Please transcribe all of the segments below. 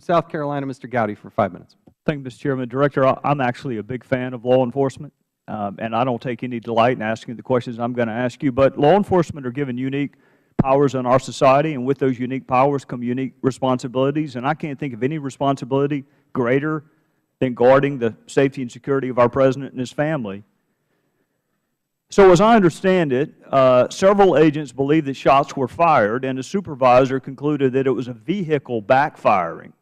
South Carolina, Mr. Gowdy, for 5 minutes. Thank you, Mr. Chairman. Director, I'm actually a big fan of law enforcement, and I don't take any delight in asking the questions I'm going to ask you. But law enforcement are given unique powers in our society, and with those unique powers come unique responsibilities. And I can't think of any responsibility greater than guarding the safety and security of our President and his family. So as I understand it, several agents believed that shots were fired, and a supervisor concluded that it was a vehicle backfiring.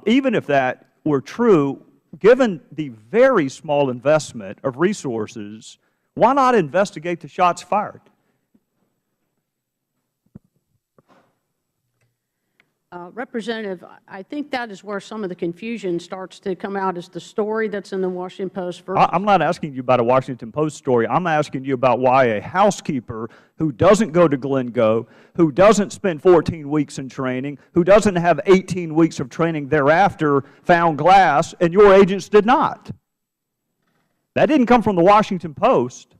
Even if that were true, given the very small investment of resources, why not investigate the shots fired? Representative, I think that is where some of the confusion starts to come out, is the story that's in the Washington Post. I'm not asking you about a Washington Post story. I'm asking you about why a housekeeper who doesn't go to Glencoe, who doesn't spend 14 weeks in training, who doesn't have 18 weeks of training thereafter, found glass, and your agents did not. That didn't come from the Washington Post.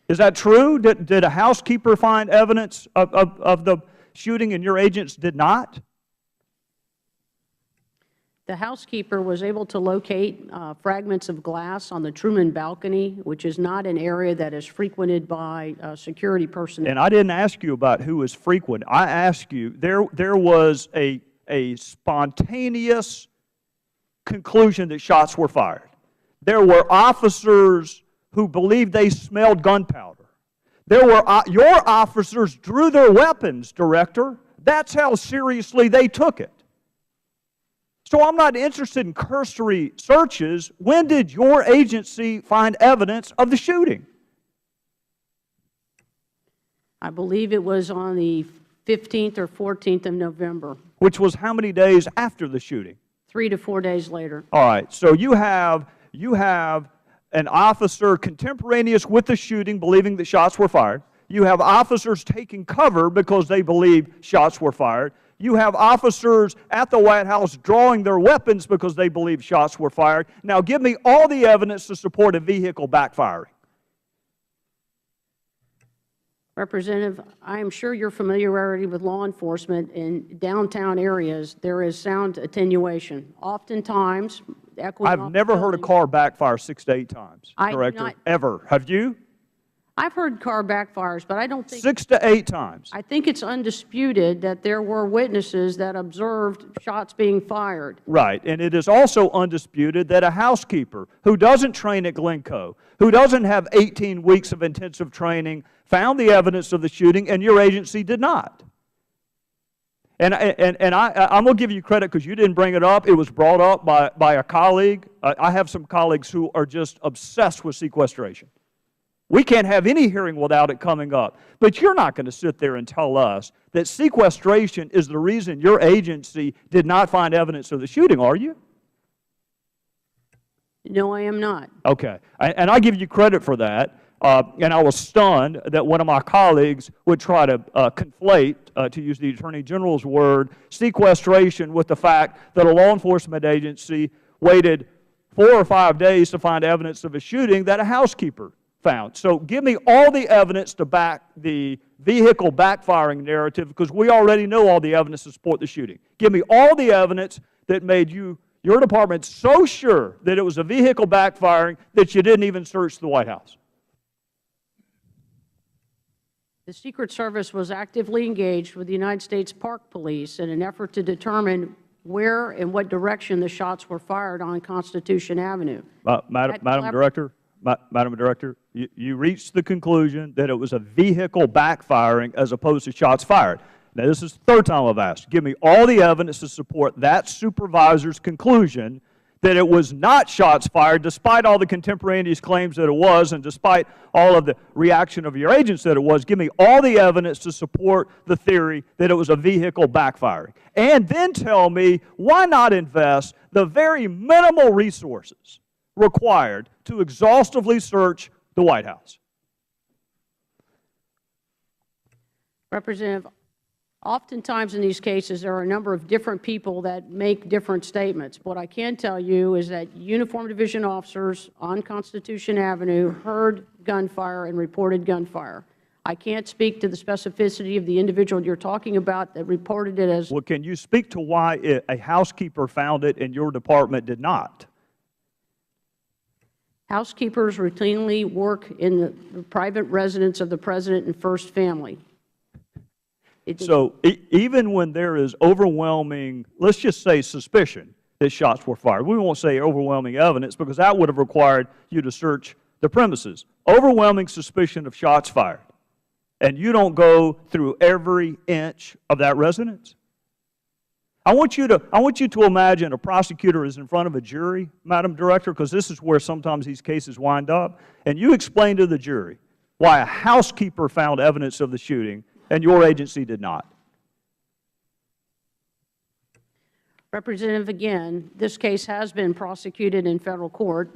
Is that true? Did a housekeeper find evidence of the shooting and your agents did not? The housekeeper was able to locate fragments of glass on the Truman balcony, which is not an area that is frequented by security personnel. And I didn't ask you about who was frequent. I asked you, there was a spontaneous conclusion that shots were fired. There were officers who believed they smelled gunpowder. Your officers drew their weapons, Director. That's how seriously they took it. So I'm not interested in cursory searches. When did your agency find evidence of the shooting? I believe it was on the 15th or 14th of November. Which was how many days after the shooting? 3 to 4 days later. All right. So you have an officer contemporaneous with the shooting believing that shots were fired. You have officers taking cover because they believe shots were fired. You have officers at the White House drawing their weapons because they believe shots were fired. Now give me all the evidence to support a vehicle backfiring. Representative, I am sure your familiarity with law enforcement in downtown areas, there is sound attenuation. Oftentimes, I've never heard a car backfire 6 to 8 times, Director, ever. Have you? I've heard car backfires, but I don't think 6 to 8 times. I think it's undisputed that there were witnesses that observed shots being fired. Right, and it is also undisputed that a housekeeper who doesn't train at Glencoe, who doesn't have 18 weeks of intensive training, found the evidence of the shooting, and your agency did not. And I'm going to give you credit because you didn't bring it up. It was brought up by a colleague. I have some colleagues who are just obsessed with sequestration. We can't have any hearing without it coming up. But you're not going to sit there and tell us that sequestration is the reason your agency did not find evidence of the shooting, are you? No, I am not. Okay. And I give you credit for that. And I was stunned that one of my colleagues would try to conflate, to use the Attorney General's word, sequestration with the fact that a law enforcement agency waited 4 or 5 days to find evidence of a shooting that a housekeeper found. So give me all the evidence to back the vehicle backfiring narrative, because we already know all the evidence to support the shooting. Give me all the evidence that made your department so sure that it was a vehicle backfiring that you didn't even search the White House. The Secret Service was actively engaged with the United States Park Police in an effort to determine where and what direction the shots were fired on Constitution Avenue. Madam Director, you reached the conclusion that it was a vehicle backfiring as opposed to shots fired. Now, this is the third time I've asked. Give me all the evidence to support that supervisor's conclusion that it was not shots fired, despite all the contemporaneous claims that it was, and despite all of the reaction of your agents that it was. Give me all the evidence to support the theory that it was a vehicle backfiring. And then tell me, why not invest the very minimal resources required to exhaustively search the White House? Representative, oftentimes in these cases there are a number of different people that make different statements. What I can tell you is that uniformed division officers on Constitution Avenue heard gunfire and reported gunfire. I can't speak to the specificity of the individual you're talking about that reported it as. Well, can you speak to why a housekeeper found it and your department did not? Housekeepers routinely work in the private residence of the President and First Family. So even when there is overwhelming, let's just say suspicion that shots were fired, we won't say overwhelming evidence because that would have required you to search the premises. Overwhelming suspicion of shots fired, and you don't go through every inch of that residence? I want you to imagine a prosecutor is in front of a jury, Madam Director, because this is where sometimes these cases wind up, and you explain to the jury why a housekeeper found evidence of the shooting and your agency did not. Representative, again, this case has been prosecuted in Federal court,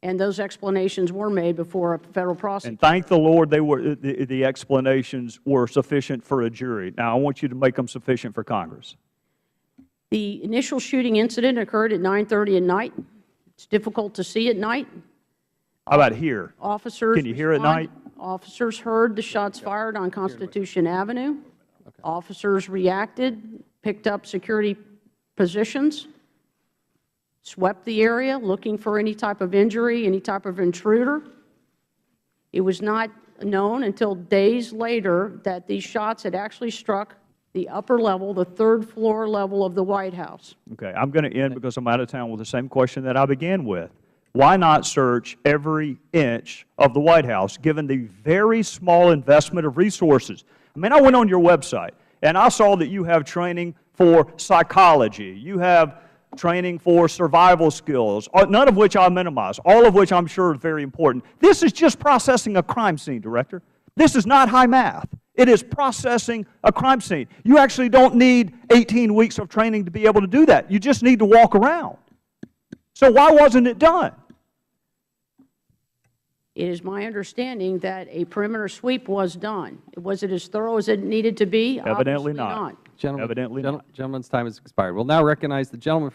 and those explanations were made before a Federal prosecutor. And thank the Lord the explanations were sufficient for a jury. Now, I want you to make them sufficient for Congress. The initial shooting incident occurred at 9:30 at night. It's difficult to see at night. How about here? Officers Can you hear at night? Officers heard the shots fired on Constitution Avenue. Officers reacted, picked up security positions, swept the area looking for any type of injury, any type of intruder. It was not known until days later that these shots had actually struck the upper level, the third floor level of the White House. Okay, I'm going to end because I'm out of town with the same question that I began with. Why not search every inch of the White House, given the very small investment of resources? I mean, I went on your website, and I saw that you have training for psychology. You have training for survival skills, none of which I minimize, all of which I'm sure is very important. This is just processing a crime scene, Director. This is not high math. It is processing a crime scene. You actually don't need 18 weeks of training to be able to do that. You just need to walk around. So why wasn't it done? It is my understanding that a perimeter sweep was done. Was it as thorough as it needed to be? Evidently Obviously not. Gentlemen, Evidently not. Gentleman's time has expired. We'll now recognize the gentleman.